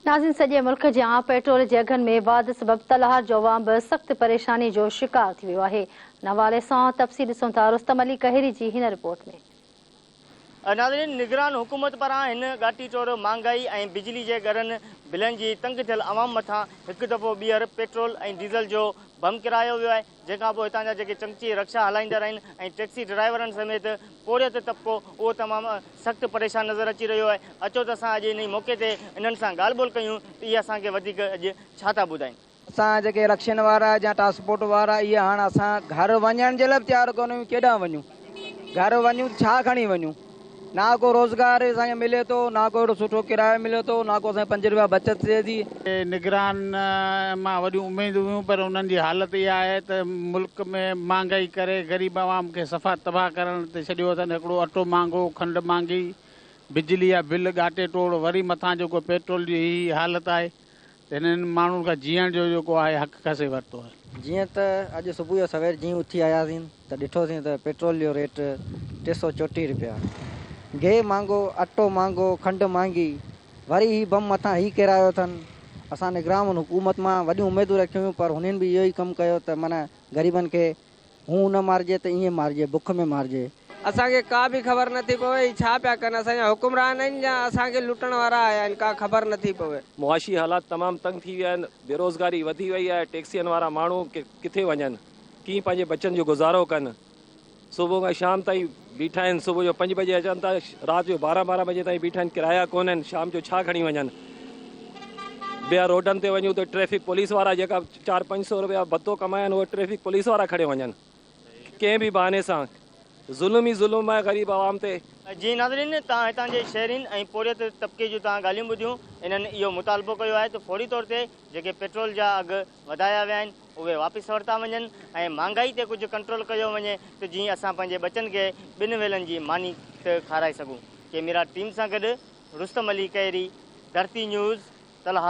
नाज़रीन, सॼे मुल्क जे आम पेट्रोल जे अघनि में वाध सबब तलहार जो अवाम बि सख़्त परेशानी जो शिकार थी वियो आहे। इन हवाले सां तफ़सील ॾिसूं था रुस्तम अली कहिरी जी हिन रिपोर्ट में। नाज़रीन, निगरान हुकूमत पारां हिन ॻाटी चोर महांगाई ऐं बिजली जे घरनि बिलनि जी तंग थियल अवाम मथां हिकु दफ़ो ॿीहर पेट्रोल ऐं डीज़ल जो बम किरायो वियो आहे, जंहिंखां पोइ हितां जा जेके चमची रक्षा हलाईंदड़ आहिनि ऐं टैक्सी ड्राइवरनि समेत पोरियत तबिको उहो तमामु सख़्तु परेशान नज़र अची रहियो आहे। अचो त असां अॼु इन मौक़े ते इन्हनि सां ॻाल्हि ॿोल कयूं त इहे असांखे वधीक अॼु छा था ॿुधाइनि। असां जेके रक्षन वारा या ट्रांसपोर्ट वारा इहे हाणे असां घर वञण जे लाइ तयारु कोन आहियूं। केॾांहुं वञूं? घर वञूं छा खणी वञूं? ना को रोज़गार असांखे मिले थो, ना को अहिड़ो सुठो किरायो मिले थो, ना को असांखे 5 रुपया बचत थिए थी। निगरान मां वॾियूं उमेदूं हुयूं, पर उन्हनि जी हालति इहा आहे त मुल्क में महांगाई करे ग़रीब आवाम खे सफ़ा तबाह करण ते छॾियो अथनि। हिकिड़ो अटो महांगो, खंडु महांगी, बिजली जा बिल ॻाटे टोड़, वरी मथां जेको पेट्रोल जी ही हालति आहे त हिननि माण्हुनि खां जीअण जो जेको आहे हक़ खसे वरितो आहे। जीअं त अॼु सुबुह जो सवेर जीअं उथी आयासीं त ॾिठोसीं त पेट्रोल जो रेट 334 रुपया, गिहु महांगो, अटो महांगो, खंडु महांगी, वरी ही बम मथां ही किरायो अथनि। असां निगरान हुकूमत मां वॾियूं उमेदूं रखियूं हुयूं, पर हुननि बि इहो ई कमु कयो त माना ग़रीबनि खे हू न मारिजे त ईअं मारिजे, बुख में मारिजे। असांखे का बि ख़बर नथी पवे छा पिया कनि, असांजा हुकुमरान आहिनि या असांखे लुटण वारा आया आहिनि, का ख़बर नथी पवे। मुआशी हालात तमामु तंग थी विया आहिनि, बेरोज़गारी वधी वई आहे, टैक्सियुनि वारा माण्हू किथे वञनि, कीअं पंहिंजे बचनि जो गुज़ारो कनि। सुबुह खां शाम ताईं बीठा आहिनि, सुबुह जो 5 बजे अचनि था, राति जो 12 बजे ताईं बीठा आहिनि, किराया कोन आहिनि, शाम जो छा खणी वञनि। ॿिया रोडनि ते वञूं त ट्रैफिक पुलिस वारा जेका 400-500 रुपया भत्तो कमाइनि, उहे ट्रैफिक पुलिस वारा खड़े वञनि। कंहिं बि बहाने सां ज़ुल्म ई ज़ुल्म आहे ग़रीब आवाम ते। जी नाज़रीन, तव्हां हितां जे शहरीन ऐं पोरियत तबिके जूं तव्हां ॻाल्हियूं ॿुधियूं। इन्हनि इहो मुतालबो कयो आहे त फौरी तौर ते जेके पेट्रोल जा अघु वधाया विया आहिनि उहे वापसि वरिता वञनि ऐं महांगाई ते कुझु कंट्रोल कयो वञे त जीअं असां पंहिंजे बचनि खे 2 वेलनि जी मानी खाराए सघूं। कैमरा टीम सां गॾु रुस्तम अली कहरी, धरती न्यूज़, तलहार।